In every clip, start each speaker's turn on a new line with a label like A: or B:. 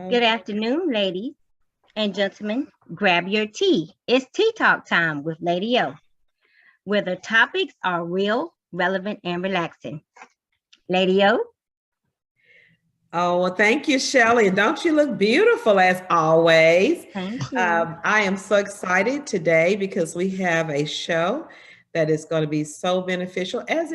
A: Good
B: Okay.
A: afternoon, ladies and gentlemen. Grab your tea. It's tea talk time with Lady O, where the topics are real, relevant, and relaxing. Lady O,
B: Oh, well, thank you, Shelley. And don't you look beautiful as always?
A: thank you.
B: I am so excited today because we have a show that is going to be so beneficial, as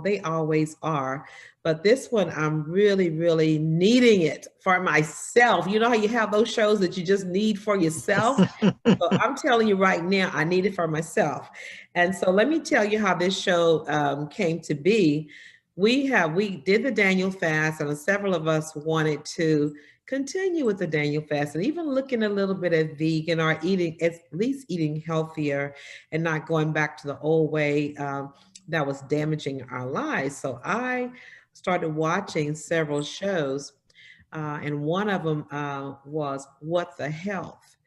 B: they always are. But this one, I'm really, really needing it for myself. You know how you have those shows that you just need for yourself? So I'm telling you right now, I need it for myself. And so let me tell you how this show came to be. We did the Daniel fast, and several of us wanted to continue with the Daniel fast, and even looking a little bit at vegan or eating at least eating healthier, and not going back to the old way that was damaging our lives. So I started watching several shows, and one of them was What the Health.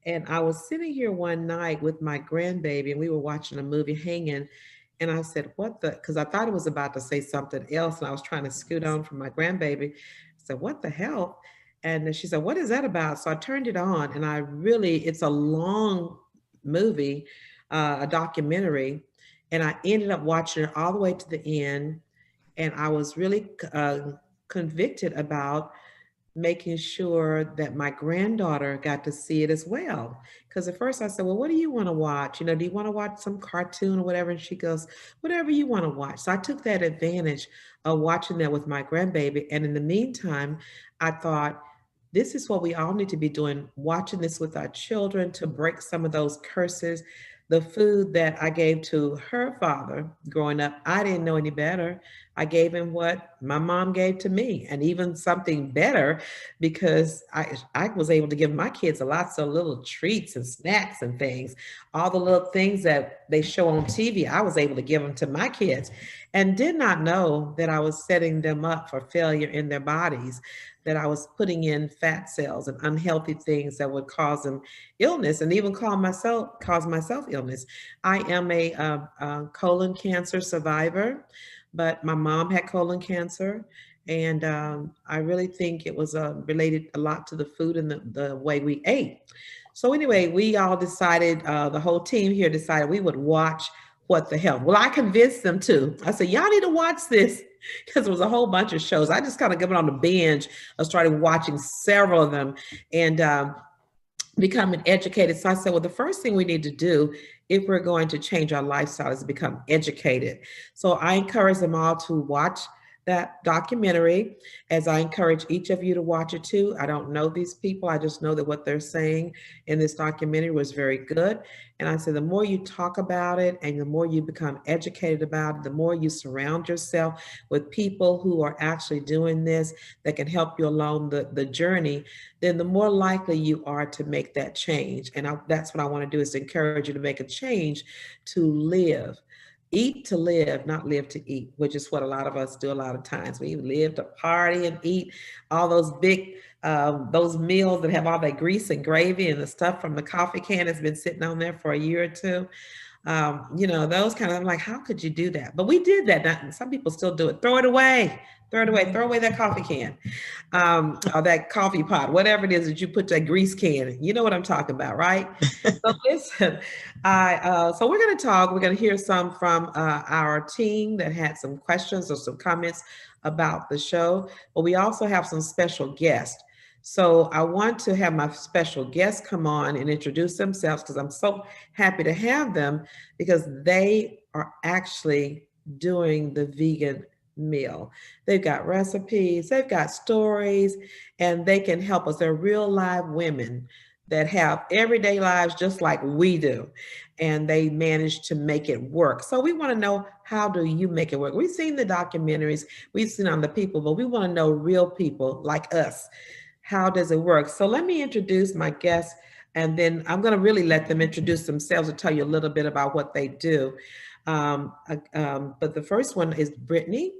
B: And I was sitting here one night with my grandbaby, and we were watching a movie hanging. And I said, What the? Because I thought it was about to say something else. And I was trying to scoot on from my grandbaby. I said, What the hell? And she said, What is that about? So I turned it on, and it's a long movie, a documentary. And I ended up watching it all the way to the end. And I was really convicted about making sure that my granddaughter got to see it as well. Because at first I said, Well, what do you want to watch? Do you want to watch some cartoon or whatever? And she goes, Whatever you want to watch. So I took that advantage of watching that with my grandbaby. And in the meantime, I thought, this is what we all need to be doing, watching this with our children to break some of those curses. The food that I gave to her father growing up, I didn't know any better. I gave him what my mom gave to me, and even something better, because I was able to give my kids a lots of little treats and snacks and things. All the little things that they show on TV, I was able to give them to my kids, and did not know that I was setting them up for failure in their bodies, that I was putting in fat cells and unhealthy things that would cause them illness, and even cause myself illness. I am a colon cancer survivor, but my mom had colon cancer. And I really think it was related a lot to the food and the way we ate. So anyway, we all decided, the whole team here decided we would watch What the Hell. Well, I convinced them to. I said, y'all need to watch this, because there was a whole bunch of shows. I just kind of given on the binge. I started watching several of them, and becoming educated. So I said, well, the first thing we need to do if we're going to change our lifestyle is to become educated. So I encourage them all to watch that documentary, as I encourage each of you to watch it too. I don't know these people. I just know that what they're saying in this documentary was very good. And I said, the more you talk about it and the more you become educated about it, the more you surround yourself with people who are actually doing this, that can help you along the journey, then the more likely you are to make that change. And that's what I want to do, is to encourage you to make a change to live. Eat to live, not live to eat, which is what a lot of us do a lot of times. We live to party and eat all those big, those meals that have all that grease and gravy and the stuff from the coffee can that's been sitting on there for a year or two. Those kind of, I'm like, how could you do that? But we did that. Some people still do it. Throw it away. Throw it away. Throw away that coffee can, or that coffee pot, whatever it is that you put that grease can in. You know what I'm talking about, right? So listen, so we're going to talk. We're going to hear some from our team that had some questions or some comments about the show, but we also have some special guests. So I want to have my special guests come on and introduce themselves, because I'm so happy to have them, because they are actually doing the vegan meal. They've got recipes, they've got stories, and they can help us. They're real live women that have everyday lives just like we do, and they manage to make it work. So we want to know, how do you make it work? We've seen the documentaries, we've seen on the people, but we want to know real people like us. How does it work? So let me introduce my guests, and then I'm going to really let them introduce themselves and tell you a little bit about what they do. But the first one is Brittney.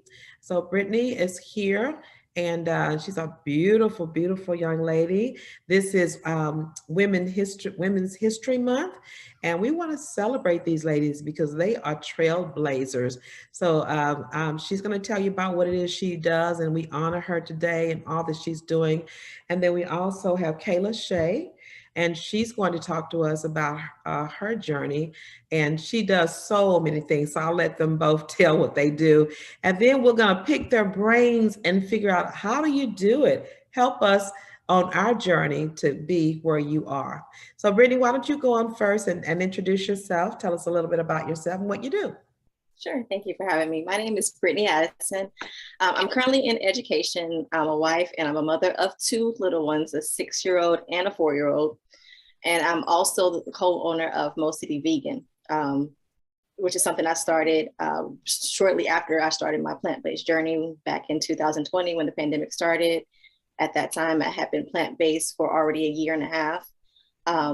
B: So Brittney is here, And she's a beautiful, beautiful young lady. This is Women's History Month, and we want to celebrate these ladies because they are trailblazers. So she's going to tell you about what it is she does, and we honor her today and all that she's doing. And then we also have Lashay, and she's going to talk to us about her journey. And she does so many things. So I'll let them both tell what they do. And then we're going to pick their brains and figure out, how do you do it? Help us on our journey to be where you are. So Brittney, why don't you go on first and introduce yourself? Tell us a little bit about yourself and what you do.
C: Sure. Thank you for having me. My name is Brittney Addison. I'm currently in education. I'm a wife and I'm a mother of two little ones, a 6-year-old and a 4-year-old. And I'm also the co-owner of Mo City Vegan, which is something I started shortly after I started my plant-based journey back in 2020 when the pandemic started. At that time, I had been plant-based for already a year and a half.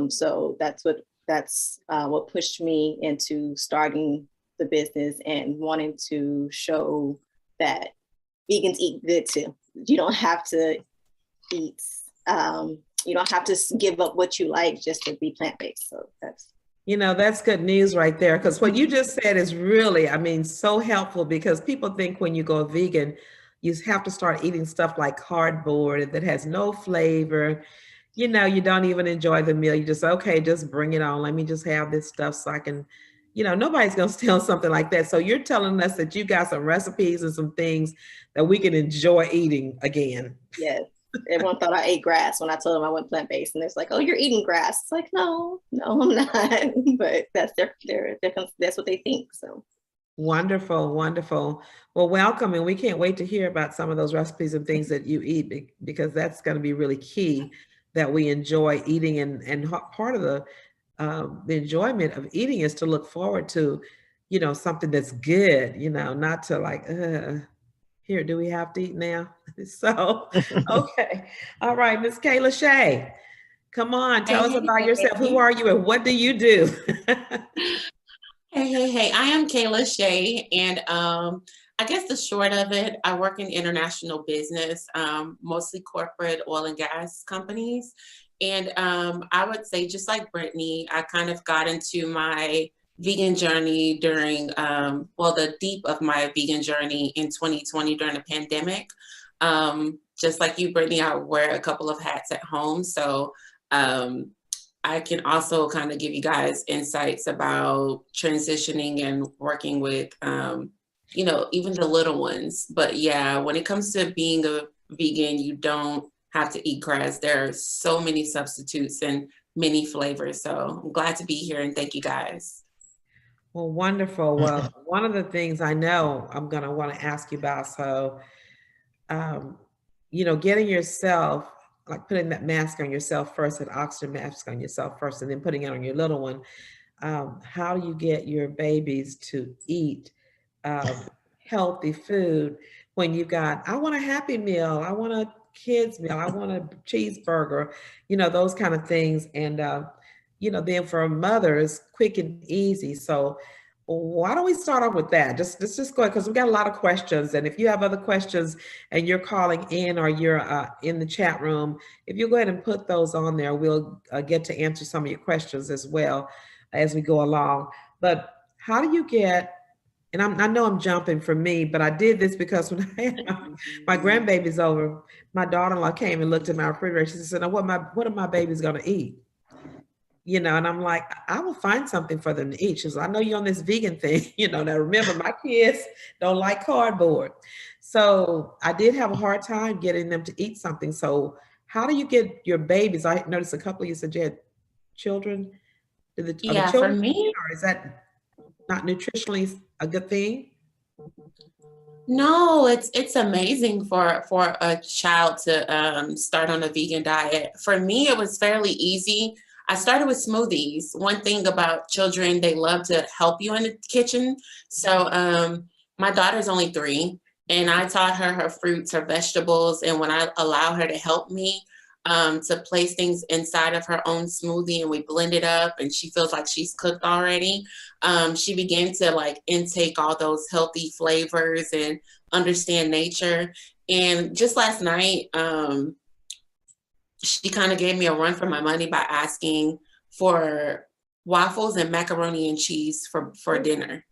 C: So that's what pushed me into starting the business and wanting to show that vegans eat good too. You don't have to eat, you don't have to give up what you like just to be plant-based. So
B: that's good news right there. Because what you just said is really, so helpful, because people think when you go vegan, you have to start eating stuff like cardboard that has no flavor. You don't even enjoy the meal. You just, okay, just bring it on. Let me just have this stuff so I can, nobody's going to steal something like that. So you're telling us that you got some recipes and some things that we can enjoy eating again.
C: Yes. Everyone thought I ate grass when I told them I went plant-based, and it's like, oh, you're eating grass. It's like, no, I'm not. But that's that's what they think. So
B: wonderful, wonderful. Well, welcome, and we can't wait to hear about some of those recipes and things that you eat, because that's going to be really key, that we enjoy eating, and part of the enjoyment of eating is to look forward to, something that's good, not to like, here, do we have to eat now? So, okay. All right, Miss Lashay, come on, tell us about yourself. Who are you and what do you do?
D: Hey. I am Lashay, and I guess the short of it, I work in international business, mostly corporate oil and gas companies. And I would say, just like Brittney, I kind of got into my vegan journey during, the deep of my vegan journey in 2020 during the pandemic. Just like you, Brittney, I wear a couple of hats at home. So I can also kind of give you guys insights about transitioning and working with, even the little ones. But yeah, when it comes to being a vegan, you don't have to eat grass. There are so many substitutes and many flavors. So I'm glad to be here, and thank you guys.
B: Well, wonderful. Well, one of the things I know I'm going to want to ask you about, so, getting yourself, like putting that mask on yourself first, that oxygen mask on yourself first, and then putting it on your little one. How do you get your babies to eat healthy food when you got, I want a Happy Meal, I want a kids meal, I want a cheeseburger, those kind of things. And, then for mothers, quick and easy. So why don't we start off with that? Let's just go, because we got a lot of questions. And if you have other questions and you're calling in, or you're in the chat room, if you go ahead and put those on there, we'll get to answer some of your questions as well as we go along. But how do you get, and I know I'm jumping for me, but I did this because when I had my grandbabies over, my daughter-in-law came and looked at my refrigerator. She said, what are my babies going to eat? And I'm like, I will find something for them to eat. She says, I know you're on this vegan thing. Now remember, my kids don't like cardboard. So I did have a hard time getting them to eat something. So how do you get your babies? I noticed a couple of you said you had children. Are the children
D: for me,
B: or is that not nutritionally a good thing?
D: No, it's amazing for a child to start on a vegan diet. For me, it was fairly easy. I started with smoothies. One thing about children, they love to help you in the kitchen. So my daughter's only 3, and I taught her fruits, her vegetables, and when I allow her to help me to place things inside of her own smoothie, and we blend it up, and she feels like she's cooked already, she began to like intake all those healthy flavors and understand nature. And just last night, she kind of gave me a run for my money by asking for waffles and macaroni and cheese for dinner.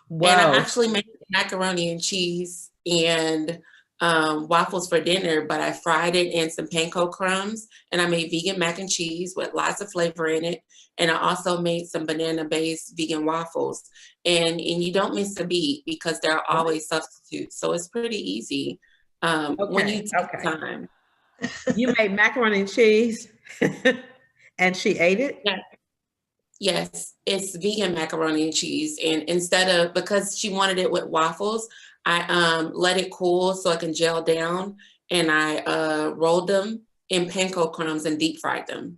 B: Wow.
D: And I actually made macaroni and cheese and waffles for dinner, but I fried it in some panko crumbs, and I made vegan mac and cheese with lots of flavor in it. And I also made some banana-based vegan waffles. And you don't miss a beat because there are always substitutes. So it's pretty easy when you take time.
B: You made macaroni and cheese and she ate it?
D: Yeah. Yes, it's vegan macaroni and cheese. And because she wanted it with waffles, I let it cool so it can gel down. And I rolled them in panko crumbs and deep fried them.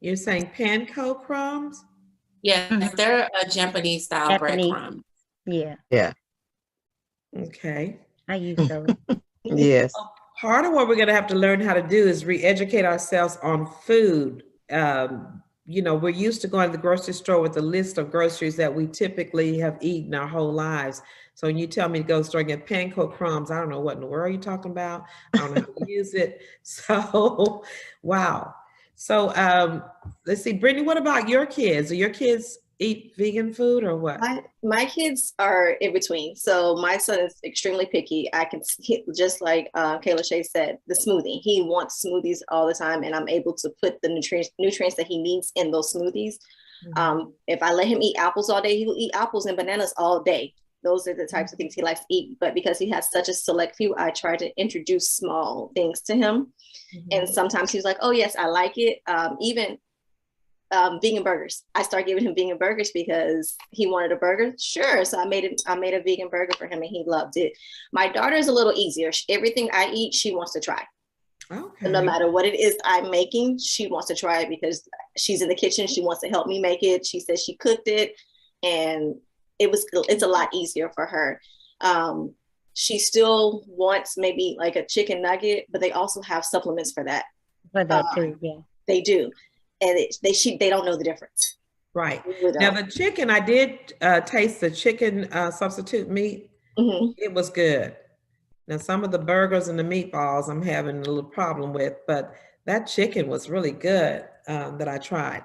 B: You're saying panko crumbs?
D: Yeah, they're a Japanese style breadcrumb.
A: Yeah.
E: Yeah.
B: Okay.
A: I use those.
E: Yes.
B: Part of what we're going to have to learn how to do is re-educate ourselves on food. We're used to going to the grocery store with a list of groceries that we typically have eaten our whole lives. So when you tell me to go to the store and get panko crumbs, I don't know what in the world you're talking about. I don't know how to use it. So, wow. So let's see, Brittney, what about your kids? Do your kids eat vegan food or what?
C: My kids are in between. So my son is extremely picky. I can see, just like Lashay said, the smoothie. He wants smoothies all the time, and I'm able to put the nutrients that he needs in those smoothies. Mm-hmm. If I let him eat apples all day, he will eat apples and bananas all day. Those are the types of things he likes to eat. But because he has such a select few, I try to introduce small things to him. Mm-hmm. And sometimes he's like, oh yes, I like it. Even vegan burgers. I started giving him vegan burgers because he wanted a burger. Sure. So I made a vegan burger for him and he loved it. My daughter is a little easier. Everything I eat, she wants to try. Okay. No matter what it is I'm making, she wants to try it because she's in the kitchen. She wants to help me make it. She says she cooked it and it's a lot easier for her. She still wants maybe like a chicken nugget, but they also have supplements for that.
A: For that too, yeah.
C: They do. And they don't know the difference.
B: Right. Now the chicken, I did taste the chicken substitute meat. Mm-hmm. It was good. Now some of the burgers and the meatballs I'm having a little problem with, but that chicken was really good that I tried.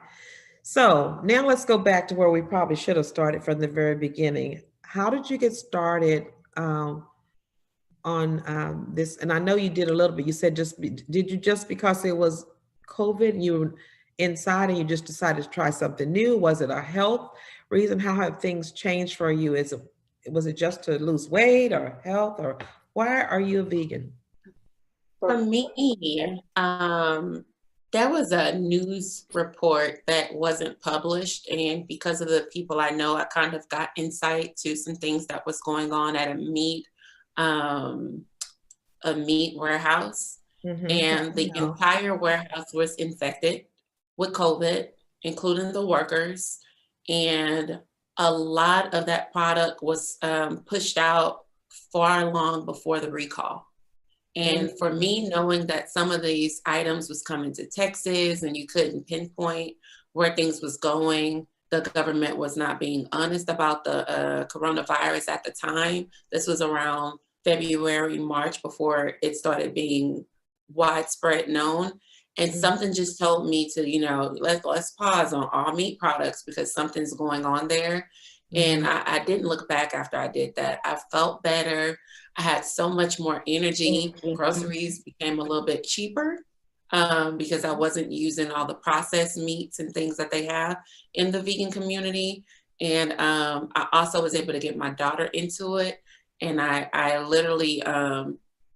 B: So now let's go back to where we probably should have started from the very beginning. How did you get started on this? And I know you did a little bit. You said did you just because it was COVID, you were inside and you just decided to try something new? Was it a health reason? How have things changed for you? Was it just to lose weight or health, or why are you a vegan?
D: For me, there was a news report that wasn't published, and because of the people I know, I kind of got insight to some things that was going on at a meat warehouse. Mm-hmm. And the entire warehouse was infected with COVID, including the workers. And a lot of that product was pushed out far long before the recall. And for me, knowing that some of these items was coming to Texas and you couldn't pinpoint where things was going, the government was not being honest about the coronavirus at the time. This was around February, March, before it started being widespread known. And something just told me to, let's pause on all meat products because something's going on there. And I didn't look back after I did that. I felt better. I had so much more energy. Groceries became a little bit cheaper because I wasn't using all the processed meats and things that they have in the vegan community. And I also was able to get my daughter into it. And I literally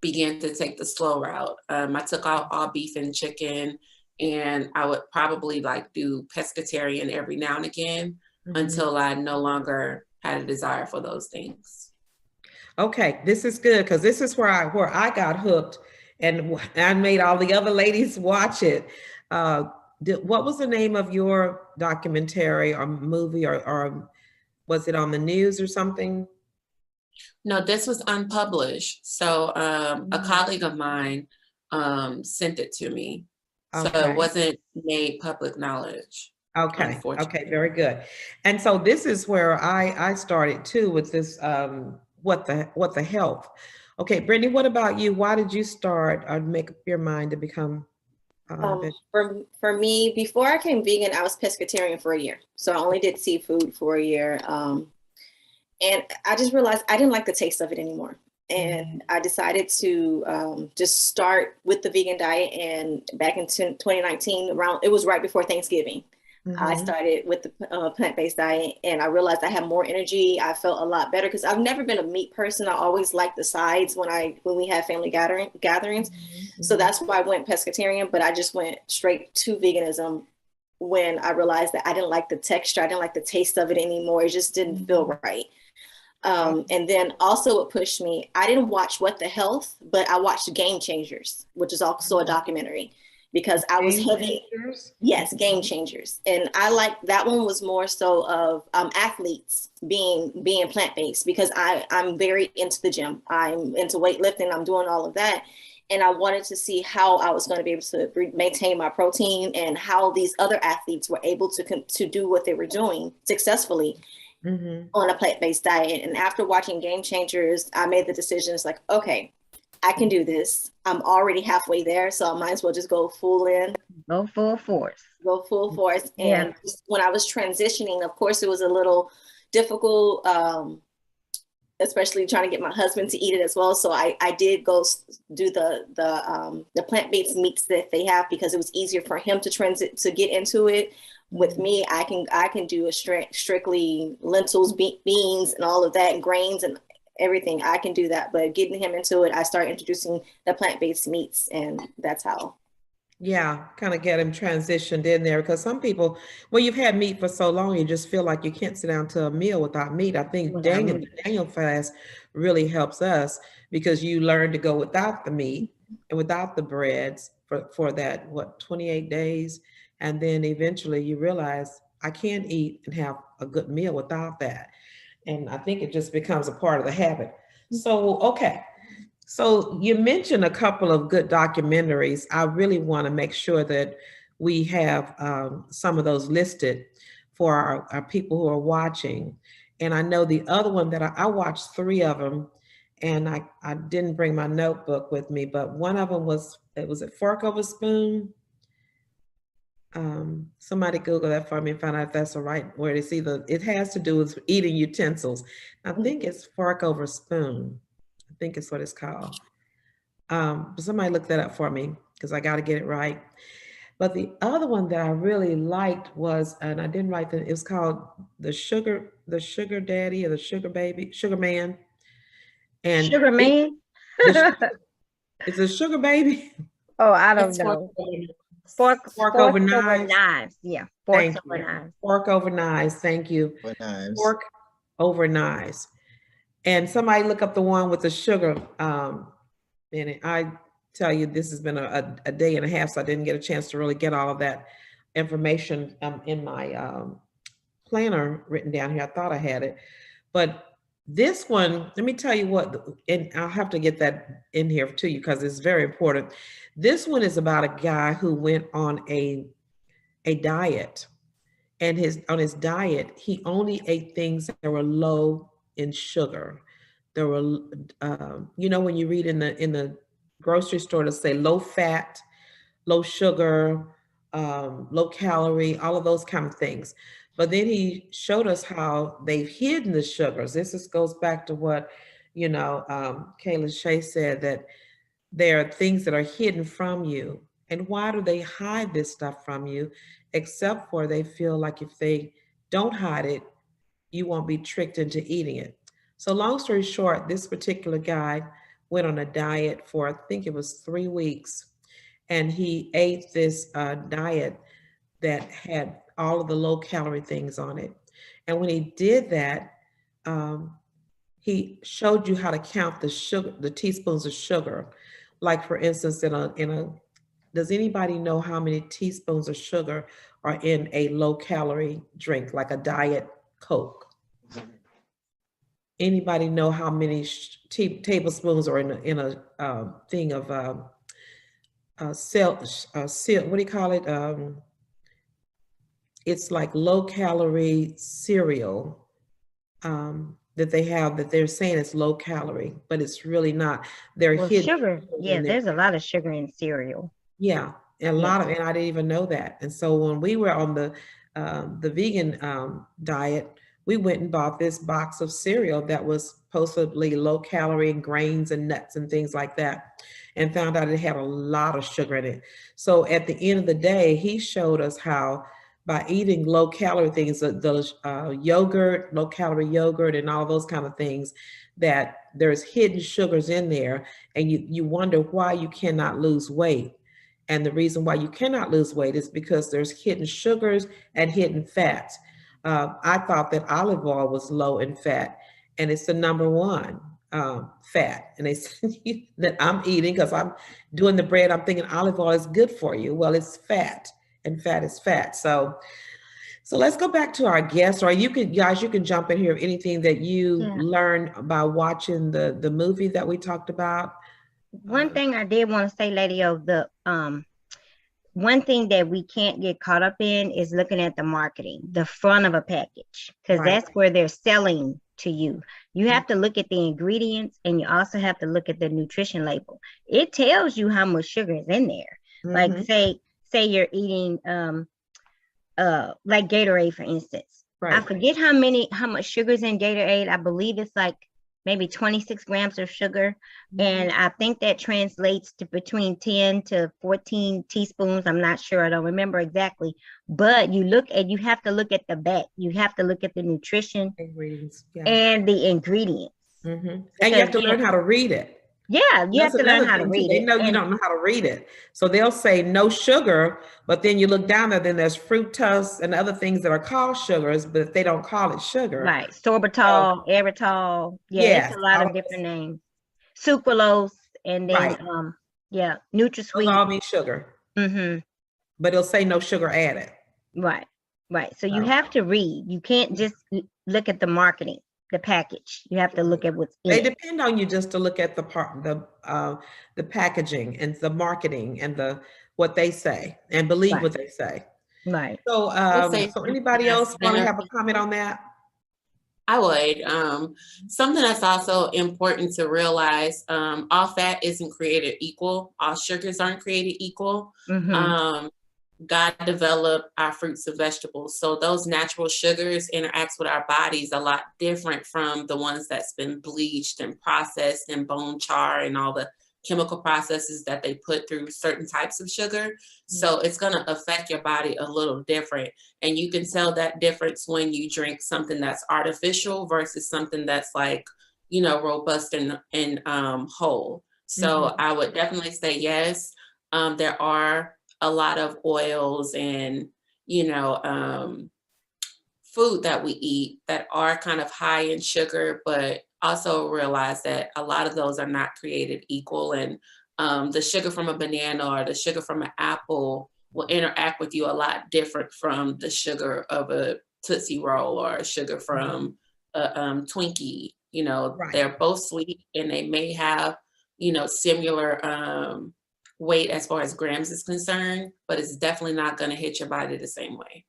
D: began to take the slow route. I took out all beef and chicken, and I would probably do pescatarian every now and again until I no longer had a desire for those things.
B: Okay, this is good because this is where I got hooked, and I made all the other ladies watch it. What was the name of your documentary or movie, or was it on the news or something?
D: No, this was unpublished. So a colleague of mine sent it to me. Okay. So it wasn't made public knowledge.
B: Okay, okay, very good. And so this is where I started too with this what the health. Okay, Brittney, what about you? Why did you start or make up your mind to become
C: For me, before I came vegan, I was pescatarian for a year. So I only did seafood for a year. And I just realized I didn't like the taste of it anymore. And I decided to just start with the vegan diet. And back in 2019, it was right before Thanksgiving. I started with the plant-based diet, and I realized I had more energy. I felt a lot better because I've never been a meat person. I always liked the sides when we had family gatherings. So that's why I went pescatarian, but I just went straight to veganism when I realized that I didn't like the texture. I didn't like the taste of it anymore. It just didn't feel right. And then also what pushed me, I didn't watch What the Health, but I watched Game Changers, which is also a documentary, because I was heavy. Yes, Game Changers. And I like that one was more so of athletes being plant-based, because I'm very into the gym. I'm into weightlifting. I'm doing all of that. And I wanted to see how I was going to be able to maintain my protein and how these other athletes were able to do what they were doing successfully on a plant-based diet. And after watching Game Changers, I made the decision. It's like, okay, I can do this. I'm already halfway there, so I might as well just go full in.
A: Go full force.
C: Go full force. And when I was transitioning, of course, it was a little difficult, especially trying to get my husband to eat it as well. So I did go do the plant-based meats that they have, because it was easier for him to get into it. With me, I can do a strictly lentils, beans, and all of that, grains and everything. I can do that, but getting him into it, I started introducing the plant-based meats, and that's how.
B: Yeah, kind of get him transitioned in there, because some people, well, you've had meat for so long, you just feel like you can't sit down to a meal without meat. I think Daniel fast really helps us, because you learn to go without the meat and without the breads for that, 28 days. And then eventually you realize I can't eat and have a good meal without that. And I think it just becomes a part of the habit. So, okay. So you mentioned a couple of good documentaries. I really want to make sure that we have some of those listed for our people who are watching. And I know the other one that I watched 3 of them, and I didn't bring my notebook with me, but one of them was a Fork Over Spoon. Somebody Google that for me and find out if that's the right word. It has to do with eating utensils. I think it's Fork Over Spoon. I think it's what it's called. But somebody look that up for me, because I got to get it right. But the other one that I really liked was, and I didn't write it was called the Sugar Daddy or the Sugar Man. And
A: Sugar Man?
B: It's a sugar baby.
A: Oh, I don't know. Fork over knives. Yeah. Forks over knives.
B: Fork over knives. Thank you. Fork over knives. And somebody look up the one with the sugar in it. I tell you, this has been a day and a half, so I didn't get a chance to really get all of that information in my planner written down here. I thought I had it. But this one, let me tell you what, and I'll have to get that in here to you because it's very important. This one is about a guy who went on a diet, and on his diet, he only ate things that were low in sugar. There were, when you read in the grocery store, to say low fat, low sugar, low calorie, all of those kind of things. But then he showed us how they've hidden the sugars. This goes back to what, Lashay said, that there are things that are hidden from you. And why do they hide this stuff from you? Except for they feel like if they don't hide it, you won't be tricked into eating it. So long story short, this particular guy went on a diet for, I think it was 3 weeks. And he ate this diet that had all of the low calorie things on it. And when he did that, he showed you how to count the sugar, the teaspoons of sugar. Like for instance, does anybody know how many teaspoons of sugar are in a low calorie drink, like a Diet Coke? Anybody know how many tablespoons are in a thing of what do you call it? It's like low calorie cereal. that they have that they're saying it's low calorie, but it's really not. They're
A: Well,
B: hidden
A: sugar, yeah,
B: in there.
A: there's a lot of sugar in cereal.
B: Yeah, and a
A: Yeah.
B: lot of, and I didn't even know that. And so when we were on the vegan diet, we went and bought this box of cereal that was supposedly low calorie and grains and nuts and things like that, and found out it had a lot of sugar in it. So at the end of the day, he showed us how by eating low calorie things, the yogurt, low calorie yogurt, and all those kind of things, that there's hidden sugars in there, and you wonder why you cannot lose weight. And the reason why you cannot lose weight is because there's hidden sugars and hidden fats. I thought that olive oil was low in fat, and it's the number one fat. And they said that I'm eating because I'm doing the bread. I'm thinking olive oil is good for you. Well, it's fat, and fat is fat. So let's go back to our guests, or you can, guys, you can jump in here. Anything that you
A: Yeah.
B: learned by watching the movie that we talked about.
A: One thing I did want to say, Lady O, the one thing that we can't get caught up in is looking at the marketing, the front of a package, because
B: Right.
A: that's where they're selling to you. You have to look at the ingredients, and you also have to look at the nutrition label. It tells you how much sugar is in there. Like
B: Mhm.
A: say you're eating like Gatorade, for instance. I
B: Right.
A: forget how much sugar is in Gatorade. I believe it's like maybe 26 grams of sugar. And I think that translates to between 10 to 14 teaspoons. I'm not sure. I don't remember exactly. But you have to look at the back. You have to look at the nutrition
B: Ingredients. Yeah.
A: and the ingredients.
B: And you have to learn how to read it.
A: Yeah, you have
B: That's
A: to learn
B: another
A: how to
B: thing too.
A: read
B: They
A: it.
B: know you don't know how to read it. So they'll say no sugar, but then you look down there, then there's fructose and other things that are called sugars, but they don't call it sugar.
A: Right.
B: So,
A: Sorbitol, erythritol. Yeah,
B: yes,
A: it's a lot
B: all
A: of
B: of this.
A: different names. Sucralose, and then
B: Right.
A: yeah,
B: Those
A: NutraSweet.
B: all mean sugar,
A: Mm-hmm.
B: but it'll say no sugar added.
A: Right. Right. So you
B: So
A: have to read. You can't just look at the marketing, the package. You have to look at what's in
B: they
A: it.
B: depend on you just to look at the packaging and the marketing and the what they say and believe
A: Right.
B: what they say.
A: Right.
B: So
D: Let's say
B: so anybody
D: that's
B: else want to have a comment on that?
D: I would. Something that's also important to realize, all fat isn't created equal. All sugars aren't created equal.
A: Mm-hmm.
D: God developed our fruits and vegetables. So those natural sugars interacts with our bodies a lot different from the ones that's been bleached and processed and bone char and all the chemical processes that they put through certain types of sugar. So it's going to affect your body a little different. And you can tell that difference when you drink something that's artificial versus something that's like, robust and whole. So I would definitely say yes. There are a lot of oils and, food that we eat that are kind of high in sugar, but also realize that a lot of those are not created equal. And the sugar from a banana or the sugar from an apple will interact with you a lot different from the sugar of a Tootsie Roll or sugar from a Twinkie.
B: Right.
D: They're both sweet and they may have, similar weight as far as grams is concerned, but it's definitely not going to hit your body the same way.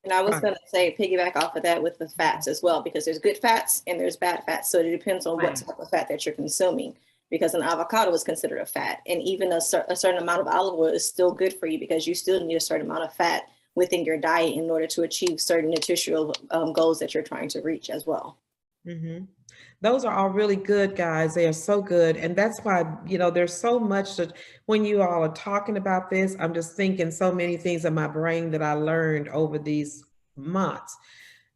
C: And I was
B: Right.
C: going to say, piggyback off of that with the fats as well, because there's good fats and there's bad fats. So it depends on
A: Right.
C: what type of fat that you're consuming, because an avocado is considered a fat. And even a certain amount of olive oil is still good for you, because you still need a certain amount of fat within your diet in order to achieve certain nutritional goals that you're trying to reach as well.
B: Those are all really good, guys. They are so good. And that's why, there's so much that when you all are talking about this, I'm just thinking so many things in my brain that I learned over these months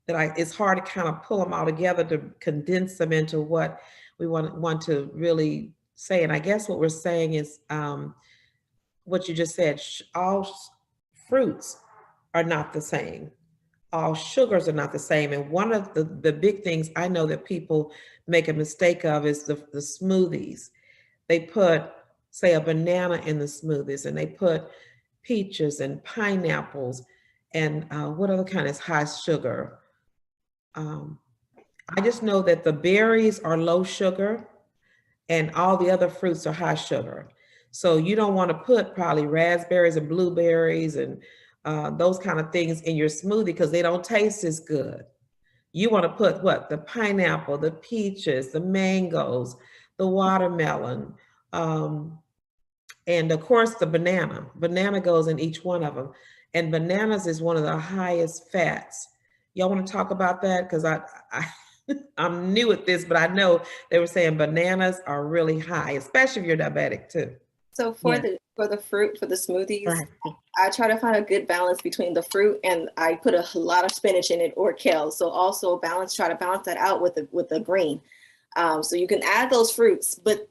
B: that it's hard to kind of pull them all together to condense them into what we want to really say. And I guess what we're saying is what you just said, all fruits are not the same. All sugars are not the same. And one of the big things I know that people make a mistake of is the smoothies. They put, say, a banana in the smoothies, and they put peaches and pineapples and what other kind is high sugar? I just know that the berries are low sugar and all the other fruits are high sugar. So you don't want to put probably raspberries and blueberries and those kind of things in your smoothie because they don't taste as good. You want to put what? The pineapple, the peaches, the mangoes, the watermelon, and of course the banana. Banana goes in each one of them. And bananas is one of the highest fats. Y'all want to talk about that? Because I'm new at this, but I know they were saying bananas are really high, especially if you're diabetic too.
C: So for the fruit, for the smoothies, I try to find a good balance between the fruit, and I put a lot of spinach in it or kale. So also try to balance that out with the green. So you can add those fruits, but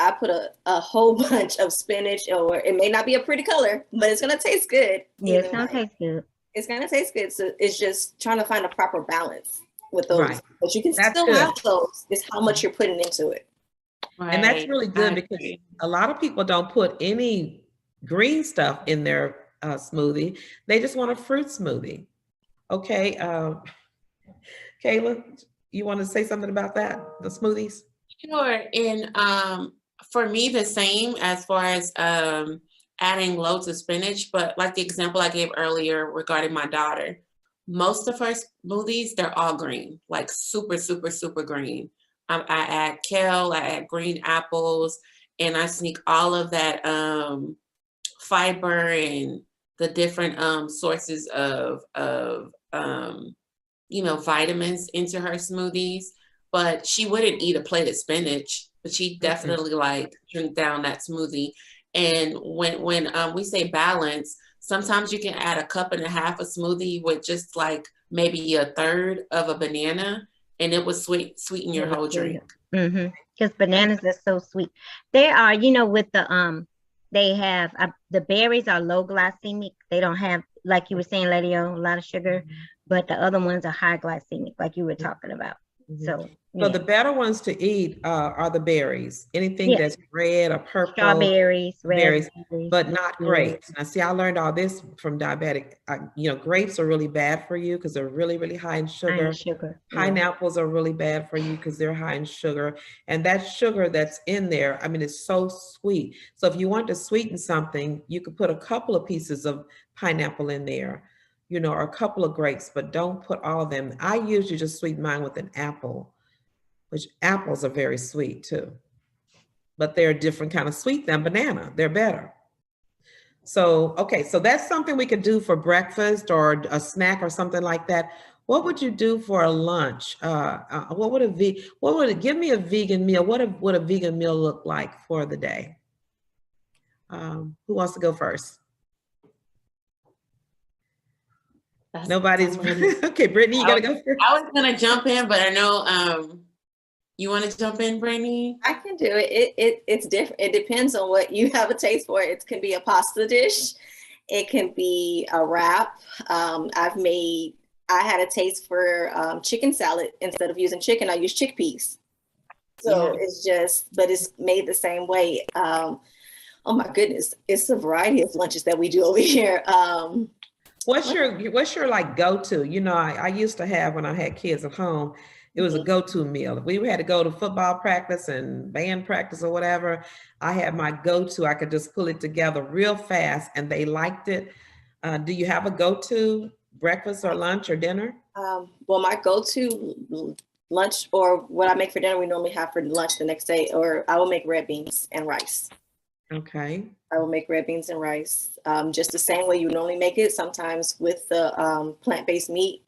C: I put a whole bunch of spinach, or it may not be a pretty color, but it's gonna taste good.
A: Yeah, it's gonna taste good.
C: It's gonna taste good. So it's just trying to find a proper balance with those.
B: Right.
C: But you can
B: That's
C: still
B: good.
C: have those. It's how much you're putting into it.
D: Right.
B: And that's really good because a lot of people don't put any green stuff in their smoothie. They just want a fruit smoothie. Okay. Kayla, you want to say something about that? The smoothies?
D: Sure. And for me, the same as far as adding loads of spinach, but like the example I gave earlier regarding my daughter, most of her smoothies, they're all green, like super, super, super green. I add kale, I add green apples, and I sneak all of that fiber and the different sources of vitamins into her smoothies. But she wouldn't eat a plate of spinach, but she definitely like drink down that smoothie. And when we say balance, sometimes you can add a cup and a half of smoothie with just like maybe a third of a banana, and it would sweeten your whole drink.
A: Because bananas are so sweet. They are, with the they have the berries are low glycemic. They don't have, like you were saying, Lady O, a lot of sugar, but the other ones are high glycemic, like you were talking about. So
B: the better ones to eat are the berries. Anything that's red or purple.
A: Strawberries,
B: berries, but not grapes. Now, see, I learned all this from diabetic. Grapes are really bad for you because they're really, really high in sugar. Pineapples are really bad for you because they're high in sugar. And that sugar that's in there, I mean, it's so sweet. So if you want to sweeten something, you could put a couple of pieces of pineapple in there, or a couple of grapes, but don't put all of them. I usually just sweeten mine with an apple, which apples are very sweet too. But they're a different kind of sweet than banana. They're better. So, okay, so that's something we could do for breakfast or a snack or something like that. What would you do for a lunch? Give me a vegan meal. What would a vegan meal look like for the day? Who wants to go first? Nobody's okay. Brittney, you gotta go first.
D: I was gonna jump in, but I know you want to jump in, Brittney? I
C: can do it. It's different. It depends on what you have a taste for. It can be a pasta dish. It can be a wrap. I had a taste for chicken salad. Instead of using chicken, I use chickpeas. So but it's made the same way. Oh my goodness, it's a variety of lunches that we do over here.
B: What's your like go-to? I used to have, when I had kids at home, it was a go-to meal. If we had to go to football practice and band practice or whatever, I had my go-to. I could just pull it together real fast and they liked it. Do you have a go-to breakfast or lunch or dinner?
C: Well, my go-to lunch, or what I make for dinner, we normally have for lunch the next day, or I will make red beans and rice.
B: Okay.
C: I will make red beans and rice just the same way you normally make it, sometimes with the plant-based meat,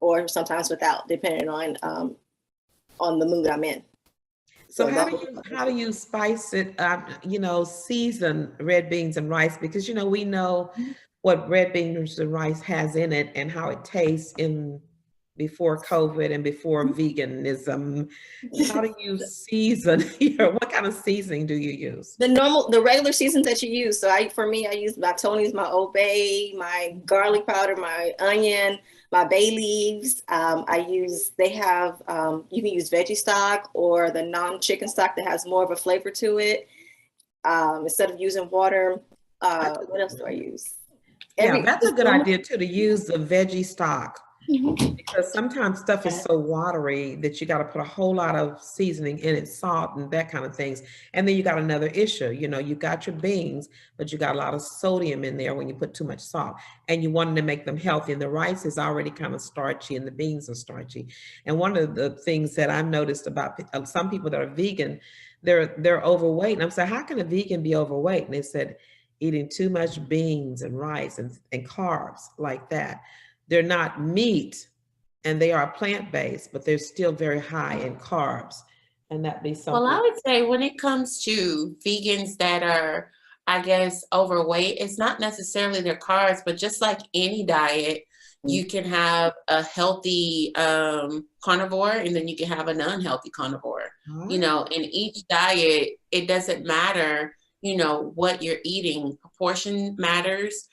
C: or sometimes without, depending on the mood I'm in.
B: So how do you spice it? Season red beans and rice, because we know what red beans and rice has in it and how it tastes before COVID and before veganism. How do you season? What kind of seasoning do you use?
C: The regular seasons that you use. So I use my Tony's, my Old Bay, my garlic powder, my onion, my bay leaves. You can use veggie stock or the non-chicken stock that has more of a flavor to it. Instead of using water, what else do I use?
B: That's a good idea too, to use the veggie stock. Because sometimes stuff is so watery that you got to put a whole lot of seasoning in it, salt and that kind of things. And then you got another issue, you know, you got your beans, but you got a lot of sodium in there when you put too much salt, and you wanted to make them healthy. And the rice is already kind of starchy and the beans are starchy. And one of the things that I've noticed about some people that are vegan, they're overweight. And I'm saying, how can a vegan be overweight? And they said, eating too much beans and rice and carbs like that. They're not meat and they are plant-based, but they're still very high in carbs. And that be something.
D: Well, I would say when it comes to vegans that are, I guess, overweight, it's not necessarily their carbs, but just like any diet, you can have a healthy carnivore and then you can have an unhealthy carnivore. You know, in each diet, it doesn't matter, you know, what you're eating. Proportion matters.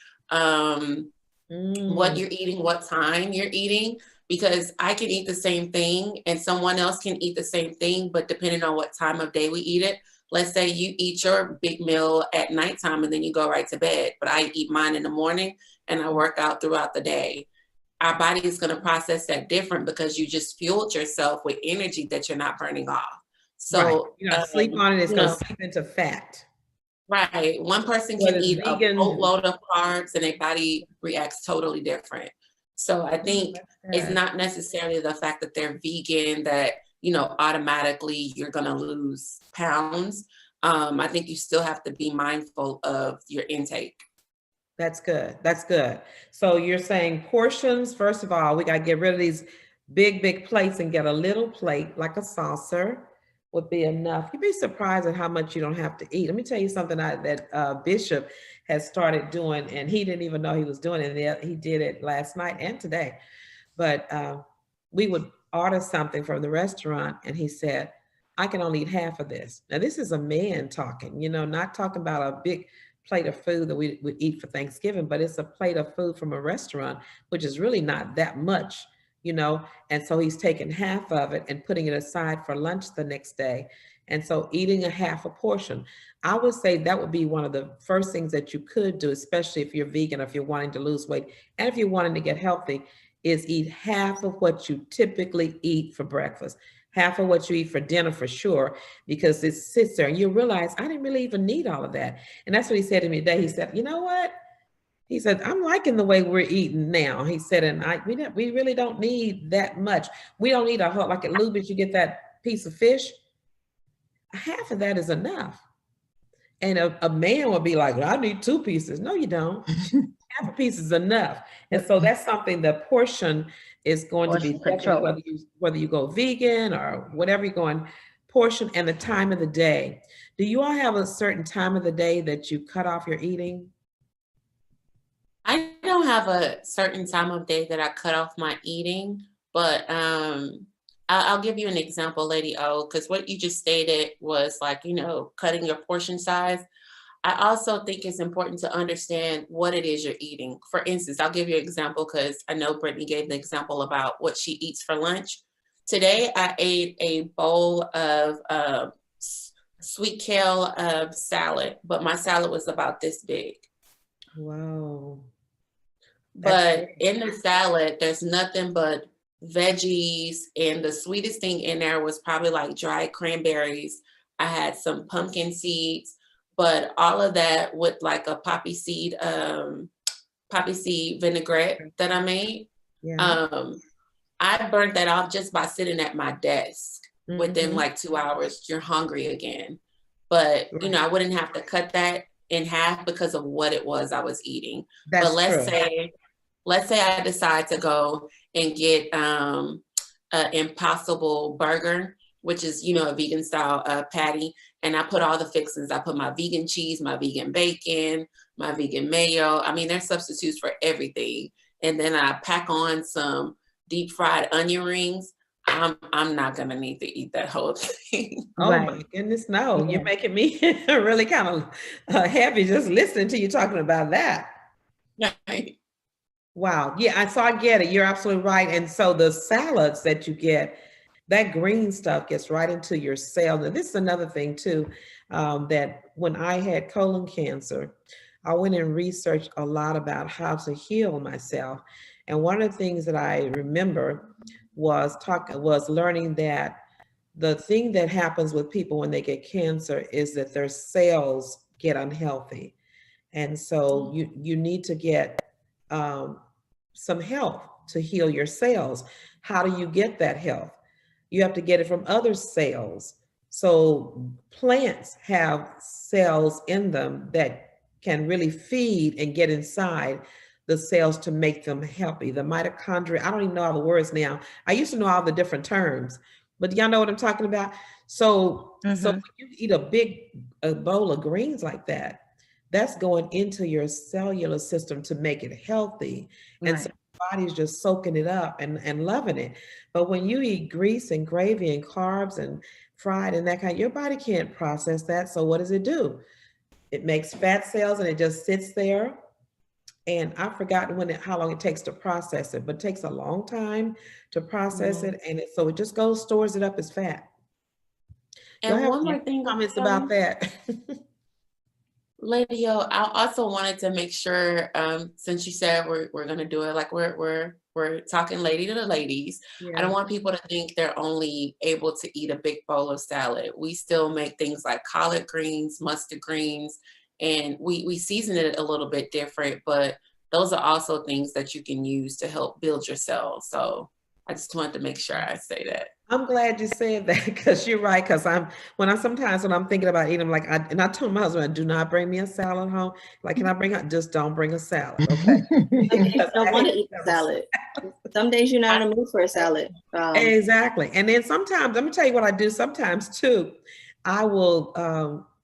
D: What you're eating, what time you're eating, because I can eat the same thing and someone else can eat the same thing, but depending on what time of day we eat it, let's say you eat your big meal at nighttime and then you go right to bed, but I eat mine in the morning and I work out throughout the day. Our body is going to process that different because you just fueled yourself with energy that you're not burning off. So
B: you know, sleep on it, it's going to seep into fat.
D: Right. One person can eat a boatload of carbs and their body reacts totally different. So I think it's not necessarily the fact that they're vegan that, you know, automatically you're going to lose pounds. I think you still have to be mindful of your intake.
B: That's good. That's good. So you're saying portions, first of all, we got to get rid of these big plates and get a little plate like a saucer would be enough. You'd be surprised at how much you don't have to eat. Let me tell you something that Bishop has started doing, and he didn't even know he was doing it. He did it last night and today. But we would order something from the restaurant, and he said, I can only eat half of this. Now, this is a man talking, you know, not talking about a big plate of food that we would eat for Thanksgiving, but it's a plate of food from a restaurant, which is really not that much, you know, and so he's taking half of it and putting it aside for lunch the next day. And so eating a half a portion, I would say that would be one of the first things that you could do, especially if you're vegan, or if you're wanting to lose weight, and if you're wanting to get healthy, is eat half of what you typically eat for breakfast, half of what you eat for dinner for sure, because it sits there and you realize, I didn't really even need all of that. And that's what he said to me today. He said, you know what? He said, I'm liking the way we're eating now. He said, and we really don't need that much. We don't need a whole, like at Lubitsch, you get that piece of fish. Half of that is enough. And a man would be like, I need 2 pieces. No, you don't. Half a piece is enough. And so that's something, the portion is going to be controlled, whether you go vegan or whatever you're going, portion, and the time of the day. Do you all have a certain time of the day that you cut off your eating?
D: I don't have a certain time of day that I cut off my eating, but I'll give you an example, Lady O, because what you just stated was like, you know, cutting your portion size. I also think it's important to understand what it is you're eating. For instance, I'll give you an example because I know Brittney gave the example about what she eats for lunch. Today, I ate a bowl of sweet kale salad, but my salad was about this big.
B: Wow.
D: But in the salad, there's nothing but veggies, and the sweetest thing in there was probably like dried cranberries. I had some pumpkin seeds, but all of that with like a poppy seed vinaigrette that I made.
B: Yeah.
D: I burnt that off just by sitting at my desk. Within like 2 hours, you're hungry again. But you know, I wouldn't have to cut that in half because of what it was I was eating.
B: That's
D: but let's say I decide to go and get an Impossible burger, which is, you know, a vegan style patty. And I put all the fixings. I put my vegan cheese, my vegan bacon, my vegan mayo. I mean, there's substitutes for everything. And then I pack on some deep fried onion rings. I'm not gonna need to eat that whole thing.
B: Oh my goodness, no. Yeah. You're making me really kind of heavy just listening to you talking about that.
D: Right.
B: Wow. Yeah, so I get it. You're absolutely right. And so the salads that you get, that green stuff gets right into your cells. And this is another thing too, that when I had colon cancer, I went and researched a lot about how to heal myself. And one of the things that I remember was learning that the thing that happens with people when they get cancer is that their cells get unhealthy. And so you need to get some help to heal your cells. How do you get that health? You have to get it from other cells. So plants have cells in them that can really feed and get inside the cells to make them healthy. The mitochondria, I don't even know all the words now. I used to know all the different terms, but y'all know what I'm talking about? So when you eat a bowl of greens like that, that's going into your cellular system to make it healthy. And so your body's just soaking it up and loving it. But when you eat grease and gravy and carbs and fried and that kind, your body can't process that. So what does it do? It makes fat cells and it just sits there. And I've forgotten how long it takes to process it, but it takes a long time to process it. And so it just stores it up as fat.
D: And one more thing,
B: comments about that.
D: Lady O, I also wanted to make sure, since you said we're going to do it like we're talking lady to the ladies. I don't want people to think they're only able to eat a big bowl of salad. We still make things like collard greens, mustard greens, and we season it a little bit different, but those are also things that you can use to help build your cells. So I just wanted to make sure I say that.
B: I'm glad you said that, because you're right. Because sometimes when I'm thinking about eating, I told my husband, do not bring me a salad home. Like, can I just don't bring a salad, okay?
C: I don't want to eat a salad. Some days you're not in the mood for a salad.
B: Exactly. And then sometimes, let me tell you what I do sometimes too. I will,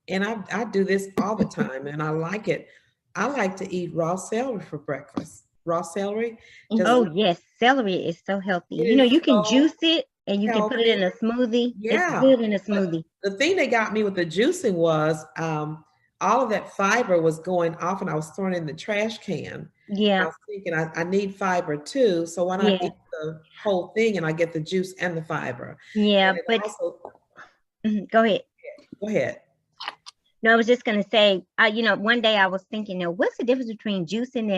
B: and I do this all the time, and I like it. I like to eat raw celery for breakfast. Raw celery.
A: Yes, celery is so healthy. You can juice it and you can put it in a smoothie. It's good in a smoothie.
B: But the thing that got me with the juicing was all of that fiber was going off, and I was throwing it in the trash can.
A: Yeah.
B: I was thinking I need fiber too, so why not eat the whole thing and I get the juice and the fiber?
A: Yeah, but
B: also,
A: go ahead.
B: Go ahead.
A: No, I was just gonna say, one day I was thinking, what's the difference between juicing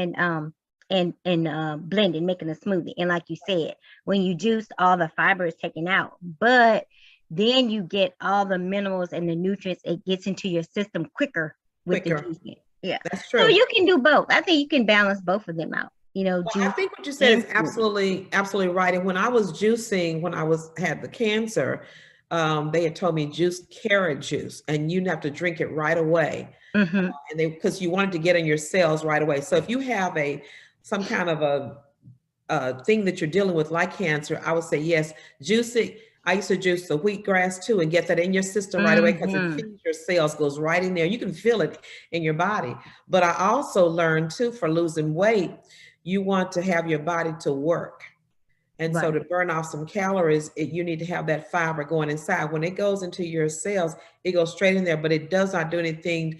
A: and blending, making a smoothie? And like you said, when you juice, all the fiber is taken out, but then you get all the minerals and the nutrients. It gets into your system quicker with the juicing. Yeah,
B: that's true.
A: So you can do both. I think you can balance both of them out.
B: I think what you said is absolutely right. And when I was juicing, when I had the cancer, they had told me juice carrot juice, and you have to drink it right away. And because you wanted to get in your cells right away. So if you have some kind of a thing that you're dealing with, like cancer, I would say yes, juice it. I used to juice the wheatgrass too and get that in your system right away, because it feeds your cells, goes right in there. You can feel it in your body. But I also learned too, for losing weight, you want to have your body to work. And so to burn off some calories, you need to have that fiber going inside. When it goes into your cells, it goes straight in there, but it does not do anything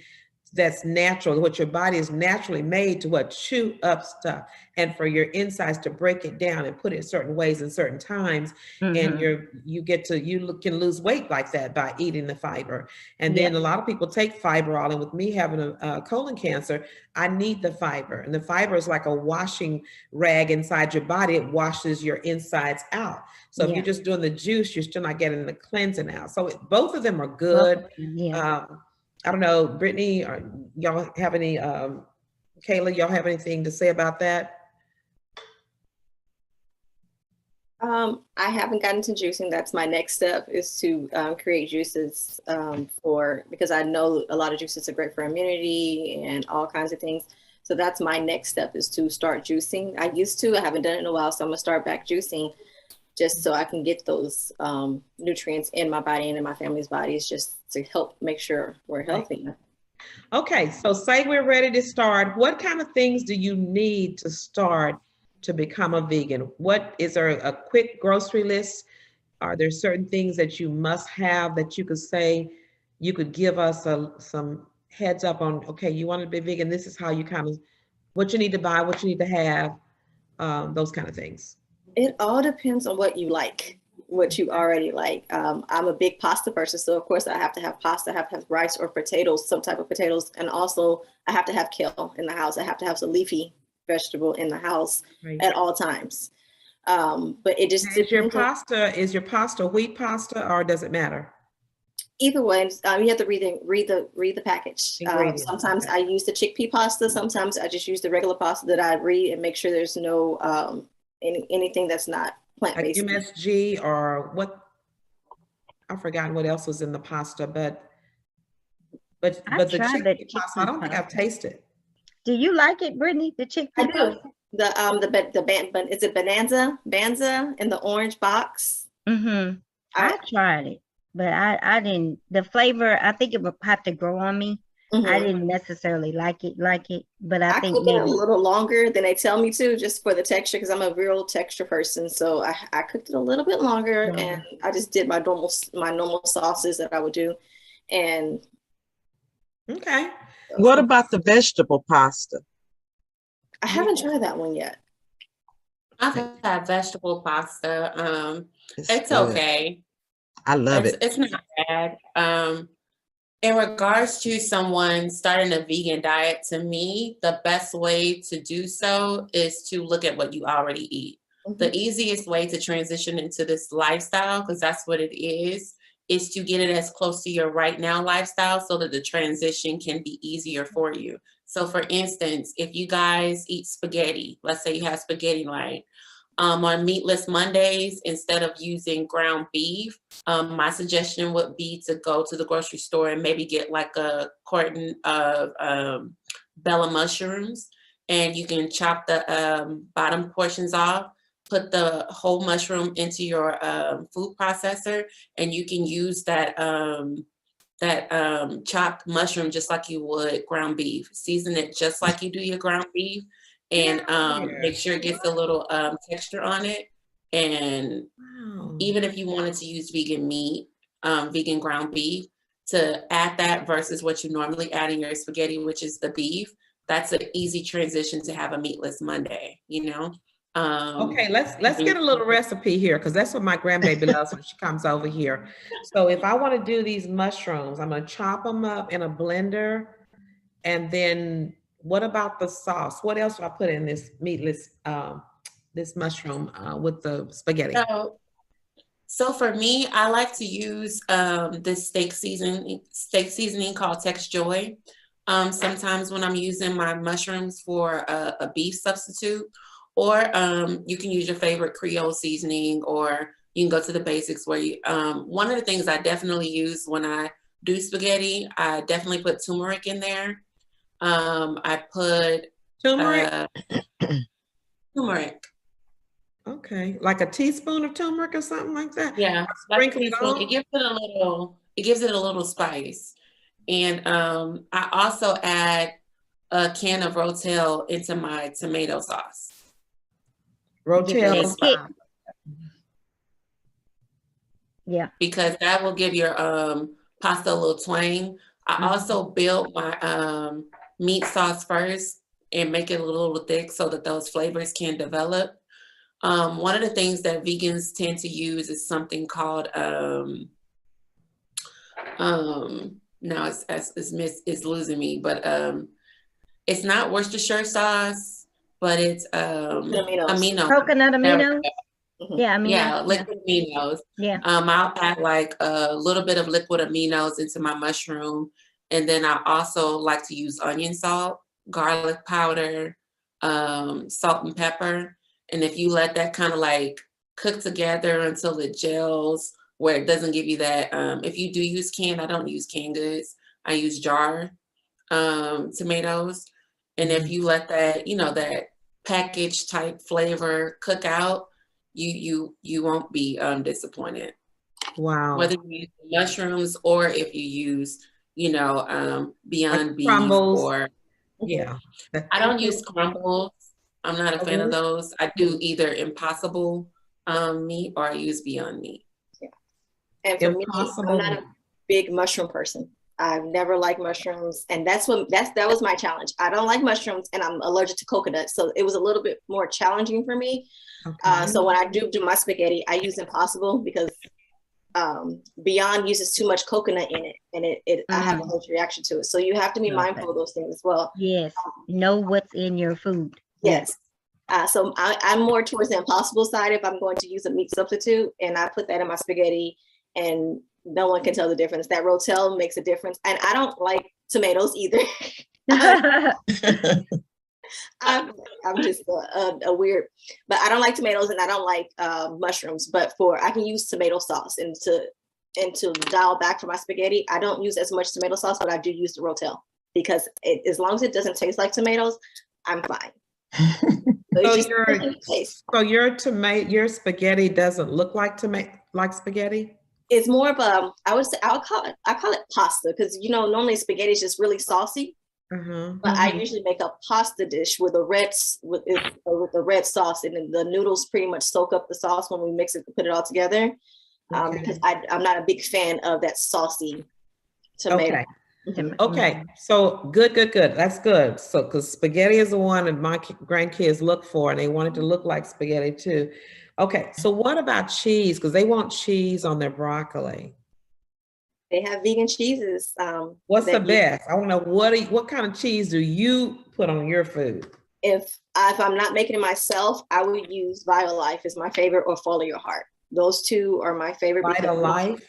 B: that's natural, what your body is naturally made to chew up stuff, and for your insides to break it down and put it certain ways in certain times. And you can lose weight like that by eating the fiber. And then a lot of people take fiber all in. With me having a colon cancer, I need the fiber, and the fiber is like a washing rag inside your body. It washes your insides out. So if you're just doing the juice, you're still not getting the cleansing out. So both of them are good. I don't know, Brittney, or y'all have any, Kayla, y'all have anything to say about that?
C: I haven't gotten to juicing. That's my next step, is to create juices because I know a lot of juices are great for immunity and all kinds of things. So that's my next step, is to start juicing. I haven't done it in a while, so I'm gonna start back juicing, just so I can get those nutrients in my body and in my family's bodies, just to help make sure we're healthy.
B: Okay, so say we're ready to start. What kind of things do you need to start to become a vegan? Is there a quick grocery list? Are there certain things that you must have that you could say, you could give us some heads up on, okay, you want to be vegan, this is how you what you need to buy, what you need to have, those kind of things?
C: It all depends on what you like. what you already like. I'm a big pasta person, so of course I have to have pasta, I have to have rice or potatoes, some type of potatoes, and also I have to have kale in the house. I have to have some leafy vegetable in the house at all times. But it just
B: is your pasta wheat pasta, or does it matter?
C: Either way, you have to read the package. Sometimes I use the chickpea pasta. Sometimes I just use the regular pasta that I read and make sure there's no anything that's not plant-based.
B: Like MSG or what? I've forgotten what else was in the pasta, but the chickpea pasta, I don't think I've tasted.
A: Do you like it, Brittney? The chickpea?
C: I do. Is it Banza in the orange box?
A: Mm-hmm. I tried it, but I didn't. The flavor, I think it would have to grow on me. I didn't necessarily like it, but I think
C: cook it a little longer than they tell me to, just for the texture, because I'm a real texture person. So I cooked it a little bit longer, and I just did my normal sauces that I would do. And
B: okay,
E: what about the vegetable pasta?
C: I haven't tried that one yet.
D: I've had vegetable pasta. It's okay.
E: I love it.
D: It's not bad. In regards to someone starting a vegan diet, to me, the best way to do so is to look at what you already eat. The easiest way to transition into this lifestyle, because that's what it is to get it as close to your right now lifestyle so that the transition can be easier for you. So for instance, if you guys eat spaghetti, let's say you have spaghetti night, on meatless Mondays, instead of using ground beef, my suggestion would be to go to the grocery store and maybe get like a carton of Bella mushrooms, and you can chop the bottom portions off, put the whole mushroom into your food processor, and you can use that chopped mushroom just like you would ground beef. Season it just like you do your ground beef, and make sure it gets a little texture on it. And even if you wanted to use vegan meat, vegan ground beef, to add that versus what you normally add in your spaghetti, which is the beef, that's an easy transition to have a meatless Monday, you know?
B: Okay, let's get a little recipe here, because that's what my grandbaby loves when she comes over here. So if I want to do these mushrooms, I'm going to chop them up in a blender, and then what about the sauce? What else do I put in this meatless, this mushroom with the spaghetti?
D: So for me, I like to use this steak seasoning called Tex Joy. Sometimes when I'm using my mushrooms for a beef substitute, or you can use your favorite Creole seasoning, or you can go to the basics where you, one of the things I definitely use when I do spaghetti, I definitely put turmeric in there. I put
B: turmeric.
D: Turmeric.
B: Okay, like a teaspoon of turmeric or something like that.
D: Yeah, like it gives it a little spice. And I also add a can of Rotel into my tomato sauce.
B: Rotel.
A: Yeah,
D: because that will give your pasta a little twang. I also build my meat sauce first and make it a little thick so that those flavors can develop. One of the things that vegans tend to use is something called now it's losing me, but it's not Worcestershire sauce, but it's amino.
A: Coconut aminos. Yeah, aminos.
D: Yeah, liquid aminos.
A: Yeah.
D: I'll add like a little bit of liquid aminos into my mushroom, and then I also like to use onion salt, garlic powder, salt and pepper. And if you let that kind of like cook together until it gels, where it doesn't give you that, if you do use canned, I don't use canned goods, I use jar tomatoes. And if you let that, you know, that package type flavor cook out, you won't be disappointed.
B: Wow.
D: Whether you use mushrooms or if you use, you know, Beyond
B: like
D: Beef
B: crumbles.
D: or
B: yeah.
D: I don't use crumbles. I'm not a fan of those. I do either Impossible meat or I use Beyond Meat.
C: Yeah. And for me, I'm not a big mushroom person. I've never liked mushrooms, and that was my challenge. I don't like mushrooms, and I'm allergic to coconut, so it was a little bit more challenging for me.
B: Okay.
C: So when I do my spaghetti, I use Impossible because Beyond uses too much coconut in it, and I have a allergic reaction to it. So you have to be mindful of those things as well.
A: Yes, know what's in your food.
C: Yes. So I'm more towards the Impossible side if I'm going to use a meat substitute, and I put that in my spaghetti, and no one can tell the difference. That Rotel makes a difference, and I don't like tomatoes either. I'm just a weird, but I don't like tomatoes and I don't like mushrooms. But I can use tomato sauce and to dial back for my spaghetti. I don't use as much tomato sauce, but I do use the Rotel because as long as it doesn't taste like tomatoes, I'm fine.
B: So your spaghetti doesn't look like spaghetti?
C: It's more of I call it pasta because normally spaghetti is just really saucy. But I usually make a pasta dish with a red sauce, and then the noodles pretty much soak up the sauce when we mix it, put it all together. Because I'm not a big fan of that saucy tomato.
B: Okay. So good. That's good. So because spaghetti is the one that my grandkids look for, and they want it to look like spaghetti too. Okay. So what about cheese? Because they want cheese on their broccoli.
C: They have vegan cheeses.
B: What's the best? I want to know what kind of cheese do you put on your food?
C: If I'm not making it myself, I would use Violife is my favorite, or Follow Your Heart. Those two are my favorite. Violife,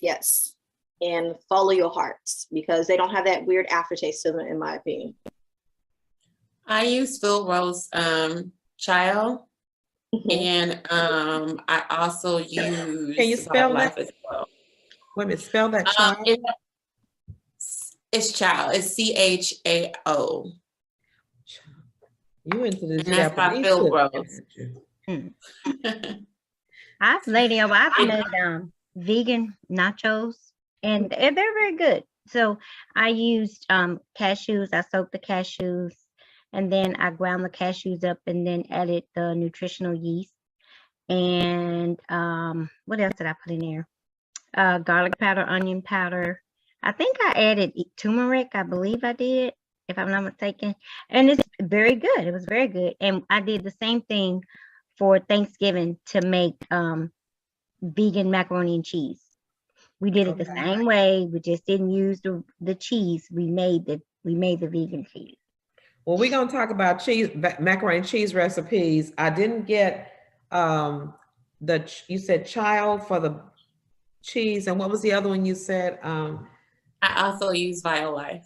C: yes, and Follow Your Hearts because they don't have that weird aftertaste to them, in my opinion.
D: I use Phil Rose Child, and I also use.
B: Can you spell that
D: as well?
B: Wait a minute, spell that child.
D: It's child. It's CHAO.
B: You into this?
D: And that's by Phil Rose.
A: I've made vegan nachos, and they're very good. So I used cashews. I soaked the cashews, and then I ground the cashews up, and then added the nutritional yeast. And what else did I put in there? Garlic powder, onion powder. I think I added turmeric. I believe I did, if I'm not mistaken. And it's very good. It was very good. And I did the same thing for Thanksgiving to make vegan macaroni and cheese. We did it the same way. We just didn't use the cheese. We made the vegan cheese.
B: Well, we're gonna talk about macaroni and cheese recipes. I didn't get you said child for the cheese, and what was the other one you said?
D: I also use Violife.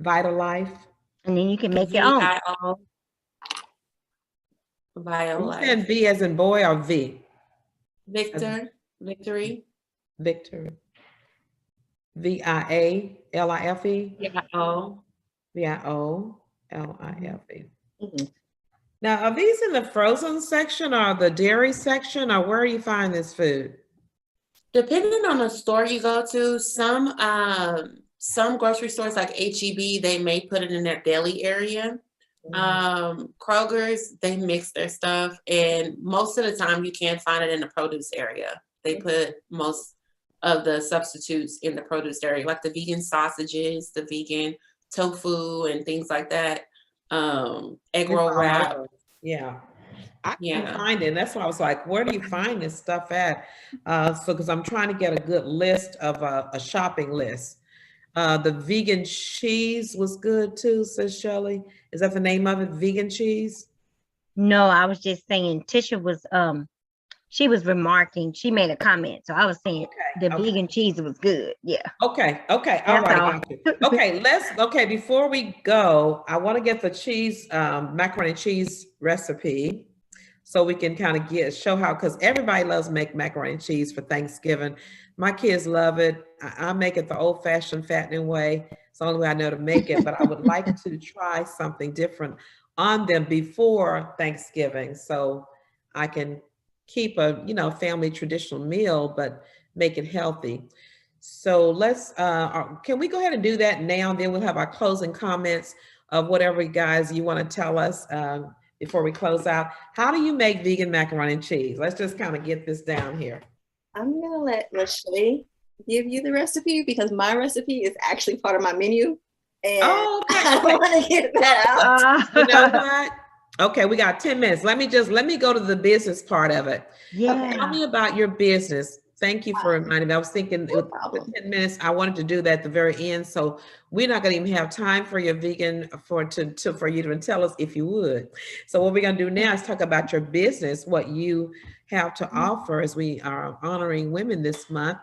B: Violife.
A: And then you can make your own.
D: Violife.
B: You said V as in boy or V?
D: Victory.
B: Victory. VIALIFE. VIOLIFE. Now, are these in the frozen section or the dairy section, or where do you find this food?
D: Depending on the store you go to, some grocery stores like HEB, they may put it in their deli area. Kroger's, they mix their stuff, and most of the time you can't find it in the produce area. They put most of the substitutes in the produce area, like the vegan sausages, the vegan tofu, and things like that. Egg roll wrap.
B: Yeah. I can't find it. And that's why I was like, where do you find this stuff at? Because I'm trying to get a good list of a shopping list. The vegan cheese was good too, says Shelley. Is that the name of it? Vegan cheese?
A: No, I was just saying Tisha was she was remarking, she made a comment. So I was saying vegan cheese was good. Yeah.
B: Okay. All right. Okay, before we go, I want to get the cheese, macaroni and cheese recipe. So we can kind of show how, because everybody loves make macaroni and cheese for Thanksgiving. My kids love it. I make it the old fashioned fattening way. It's the only way I know to make it, but I would like to try something different on them before Thanksgiving. So I can keep a, family traditional meal, but make it healthy. So let's, can we go ahead and do that now? And then we'll have our closing comments of whatever guys you want to tell us before we close out. How do you make vegan macaroni and cheese? Let's just kind of get this down here.
C: I'm gonna let Lashay give you the recipe because my recipe is actually part of my menu. And
B: Oh, okay.
C: I don't want to get that out.
B: You know what? Okay, we got 10 minutes. Let me go to the business part of it.
A: Yeah.
B: Tell me about your business. Thank you for reminding me. I was thinking
C: No
B: with
C: problem.
B: 10 minutes, I wanted to do that at the very end. So we're not going to even have time for your vegan for you to tell us if you would. So what we're going to do now is talk about your business, what you have to offer as we are honoring women this month.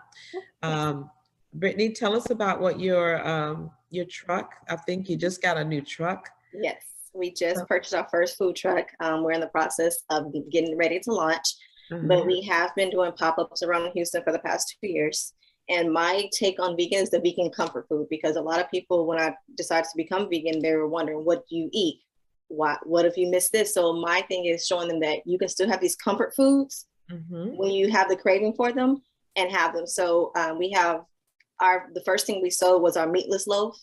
B: Brittney, tell us about what your truck. I think you just got a new truck.
C: Yes, we just purchased our first food truck. We're in the process of getting ready to launch, but we have been doing pop-ups around Houston for the past 2 years. And my take on vegan is the vegan comfort food, because a lot of people, when I decided to become vegan, they were wondering, what do you eat? What if you miss this? So my thing is showing them that you can still have these comfort foods when you have the craving for them and have them. So we have the first thing we sold was our meatless loaf,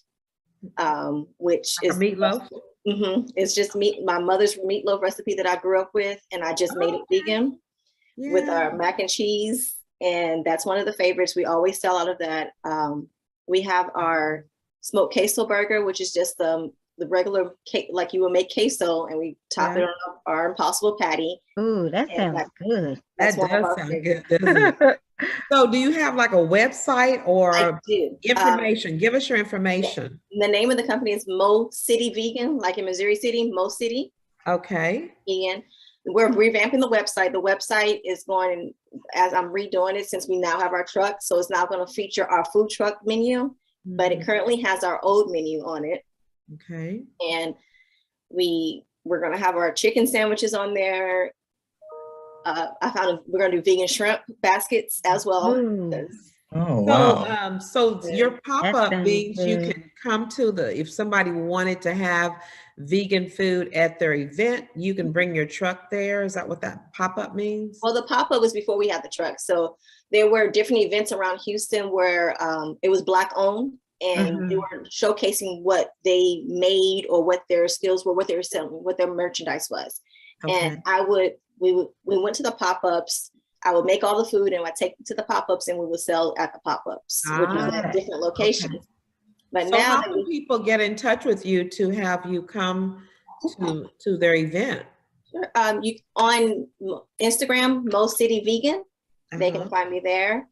C: which is
B: meatloaf.
C: It's just meat, my mother's meatloaf recipe that I grew up with, and I just made it vegan with our mac and cheese, and that's one of the favorites. We always sell out of that. We have our smoked queso burger, which is just the regular cake, like you would make queso, and we top it on our Impossible patty.
A: Ooh, that sounds good.
B: That does sound good, doesn't it? So do you have like a website or information? Give us your information.
C: The name of the company is Mo City Vegan, like in Missouri City, Mo City.
B: Okay.
C: And we're revamping the website. The website is going, as I'm redoing it, since we now have our truck. So it's now going to feature our food truck menu, but it currently has our old menu on it.
B: Okay.
C: And we're going to have our chicken sandwiches on there. We're going to do vegan shrimp baskets as well.
E: Oh, wow.
B: So your pop-up means you can come to if somebody wanted to have vegan food at their event, you can bring your truck there. Is that what that pop-up means?
C: Well, the pop-up was before we had the truck. So there were different events around Houston where it was Black owned, and they were showcasing what they made or what their skills were, what they were selling, what their merchandise was. And we went to the pop-ups. I would make all the food and I'd take it to the pop-ups, and we would sell at the pop-ups, which was at different locations. Okay. But so now, how can
B: people get in touch with you to have you come to their event?
C: You on Instagram, Mo City Vegan. They can find me there.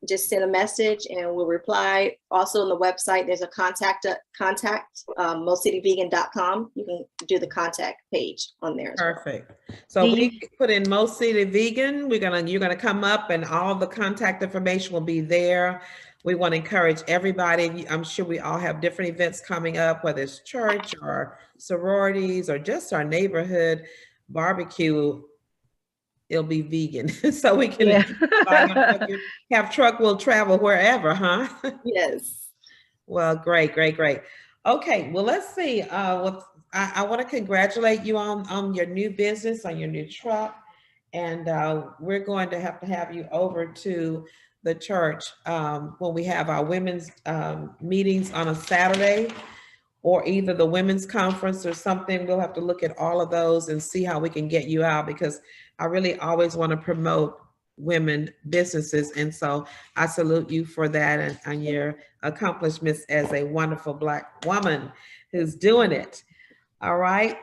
C: Just send a message and we'll reply. Also on the website, there's a contact mocityvegan.com. You can do the contact page on there.
B: Perfect. So we put in Mo City Vegan. You're gonna come up, and all the contact information will be there. We want to encourage everybody. I'm sure we all have different events coming up, whether it's church or sororities or just our neighborhood barbecue. It'll be vegan, so we can have truck will travel wherever, huh?
C: Yes.
B: Well, great. Okay, well, let's see. I want to congratulate you on your new business, on your new truck, and we're going to have you over to the church when we have our women's meetings on a Saturday, or either the women's conference or something. We'll have to look at all of those and see how we can get you out, because I really always want to promote women businesses. And so I salute you for that and your accomplishments as a wonderful Black woman who's doing it. All right.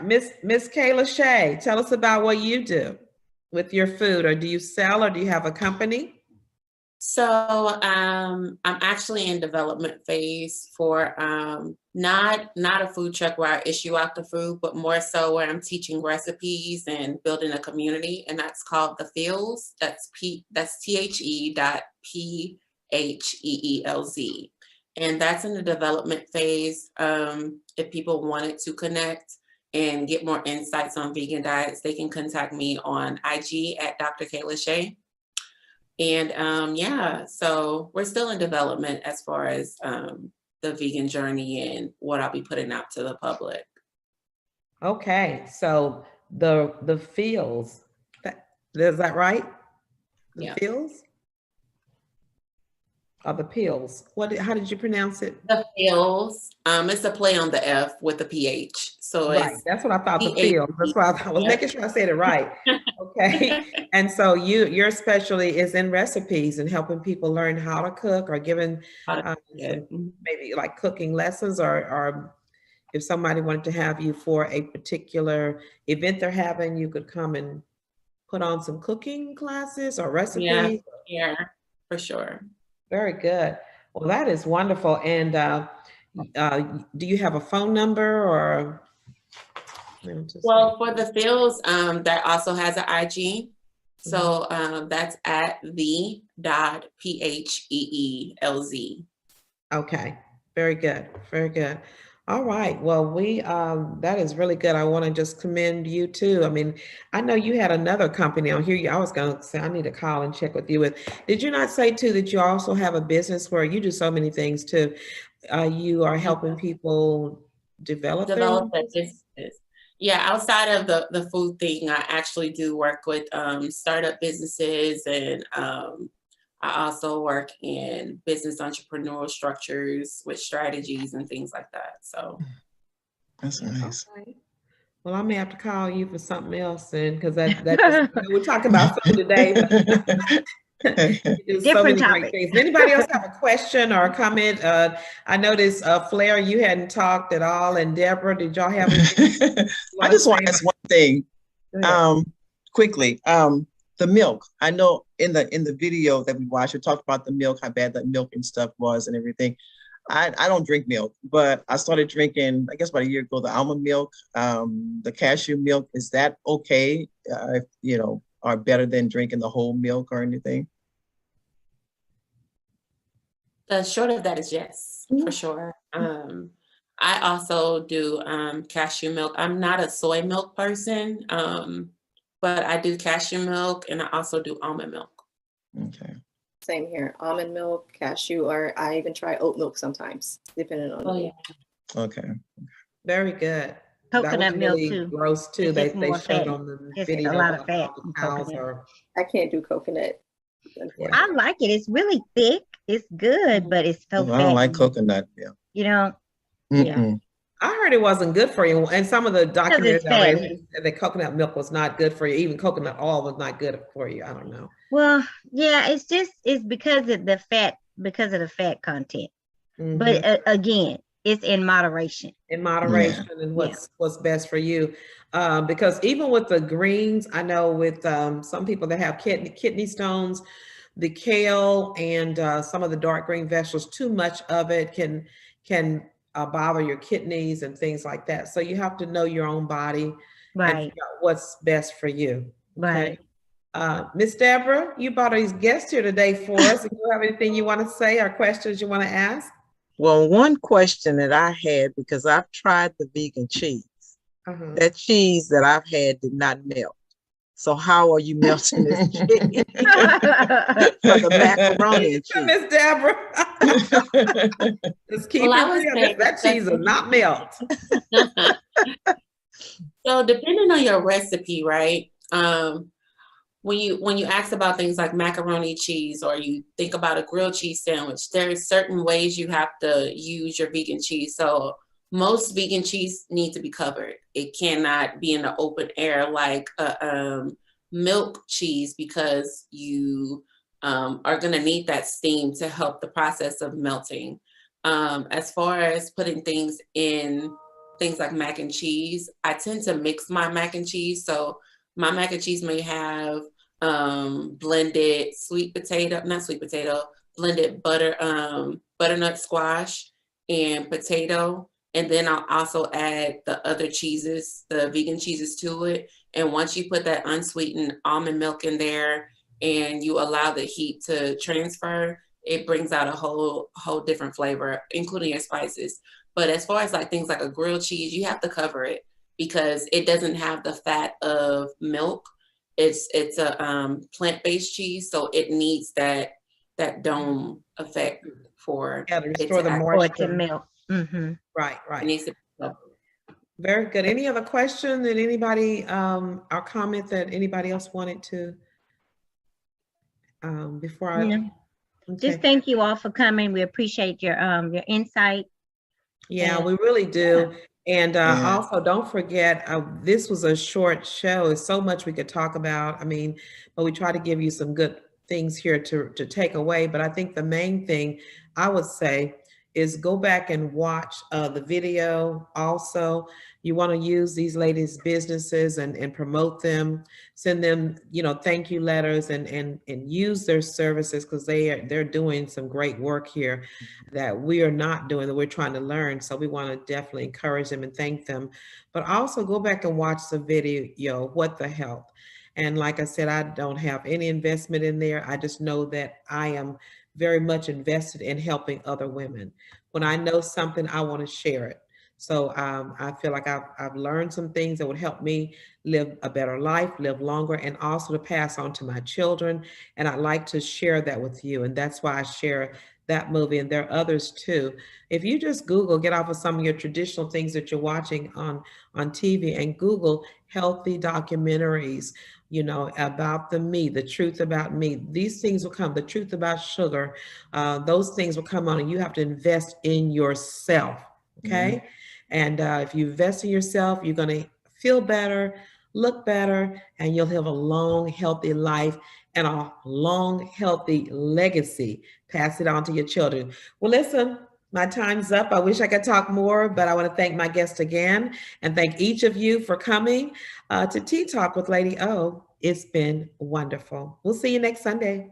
B: Miss Lashay, tell us about what you do with your food, or do you sell, or do you have a company?
D: So I'm actually in development phase for not a food truck where I issue out the food, but more so where I'm teaching recipes and building a community, and that's called The Feels. That's THE.PHEELZ, and that's in the development phase. If people wanted to connect and get more insights on vegan diets, they can contact me on IG at Dr. K. Lashay. And so we're still in development as far as the vegan journey and what I'll be putting out to the public.
B: Okay, so the Feels, is that right? The Feels? the pills. How did you pronounce it?
D: The pills. It's a play on the F with the PH. So
B: Right,
D: it's
B: that's what I thought, the
D: PH.
B: pills. That's why I was making sure I said it right. Okay. And so your specialty is in recipes and helping people learn how to cook, or giving maybe like cooking lessons, or if somebody wanted to have you for a particular event they're having, you could come and put on some cooking classes or recipes.
D: Yeah, for sure.
B: Very good. Well, that is wonderful. And do you have a phone number or?
D: Well, for the fields, that also has an IG. So that's at the.PHEELZ.
B: Okay, very good, very good. All right, well, that is really good. I want to just commend you too. I mean, I know you had another company on here. I was going to say, I need to call and check with you with. Did you not say too that you also have a business where you do so many things too? You are helping people develop
D: that business. Yeah, outside of the food thing, I actually do work with startup businesses, and I also work in business entrepreneurial structures with strategies and things like that. So
E: that's nice.
B: Okay. Well, I may have to call you for something else then, because we're talking about food today.
A: Different topic.
B: Anybody else have a question or a comment? I noticed Flair, you hadn't talked at all, and Deborah, did y'all have anything?
E: I just want to ask one thing, quickly. The milk. I know in the video that we watched, we talked about the milk, how bad the milk and stuff was and everything. I don't drink milk, but I started drinking, I guess about a year ago, the almond milk, the cashew milk. Is that okay? Are better than drinking the whole milk or anything?
D: The short of that is yes, for sure. I also do cashew milk. I'm not a soy milk person, but I do cashew milk, and I also do almond milk.
E: Okay.
C: Same here. Almond milk, cashew, or I even try oat milk sometimes, depending on the
D: yeah.
B: Okay. Very good.
A: Coconut milk too.
B: Gross too. They showed on the video.
A: A lot of fat.
C: I can't do coconut.
A: I like it. It's really thick. It's good, but it's so
E: I don't like coconut milk.
A: You know?
B: Yeah. I heard it wasn't good for you. And some of the documentaries said that coconut milk was not good for you. Even coconut oil was not good for you. I don't know.
A: Well, yeah, it's because of the fat content. But again, it's in moderation.
B: And what's best for you. Because even with the greens, I know with some people that have kidney stones, the kale and some of the dark green vegetables, too much of it can bother your kidneys and things like that. So you have to know your own body, right, and figure out what's best for you. Okay? Right. Miss Deborah, you brought these guests here today for us. Do you have anything you want to say or questions you want to ask?
F: Well, one question that I had, because I've tried the vegan cheese, that cheese that I've had did not melt. So how are you melting this cheese? For the macaroni and cheese.
B: Miss Deborah. Just keep it real. That cheese will not melt.
D: So depending on your recipe, right? When you ask about things like macaroni cheese, or you think about a grilled cheese sandwich, there's certain ways you have to use your vegan cheese. So most vegan cheese need to be covered. It cannot be in the open air like milk cheese, because you are going to need that steam to help the process of melting. As far as putting things in things like mac and cheese, I tend to mix my mac and cheese. So my mac and cheese may have blended blended butternut squash and potato. And then I'll also add the other cheeses, the vegan cheeses, to it. And once you put that unsweetened almond milk in there and you allow the heat to transfer, it brings out a whole different flavor, including your spices. But as far as like things like a grilled cheese, you have to cover it because it doesn't have the fat of milk. It's a plant-based cheese, so it needs that dome effect for
B: to restore the moisture.
A: Milk.
B: Right.
D: It needs to be
B: very good. Any other question that anybody or comment that anybody else wanted to before I
A: Just thank you all for coming. We appreciate your insight.
B: Yeah, we really do. And also, don't forget, this was a short show. There's so much we could talk about. I mean, but we try to give you some good things here to take away. But I think the main thing I would say is go back and watch the video. Also, you want to use these ladies' businesses and promote them, send them, thank you letters and use their services, because they're doing some great work here that we are not doing, that we're trying to learn. So we want to definitely encourage them and thank them. But also go back and watch the video, What the Health. And like I said, I don't have any investment in there. I just know that I am very much invested in helping other women. When I know something, I want to share it. So I feel like I've learned some things that would help me live a better life, live longer, and also to pass on to my children. And I'd like to share that with you. And that's why I share that movie, and there are others too. If you just Google, get off of some of your traditional things that you're watching on TV and Google healthy documentaries, about the truth about me. These things will come, the truth about sugar, those things will come on, and you have to invest in yourself, okay? Mm-hmm. And if you invest in yourself, you're gonna feel better, look better, and you'll have a long, healthy life and a long, healthy legacy. Pass it on to your children. Well, listen, my time's up. I wish I could talk more, but I want to thank my guest again and thank each of you for coming to Tea Talk with Lady O. It's been wonderful. We'll see you next Sunday.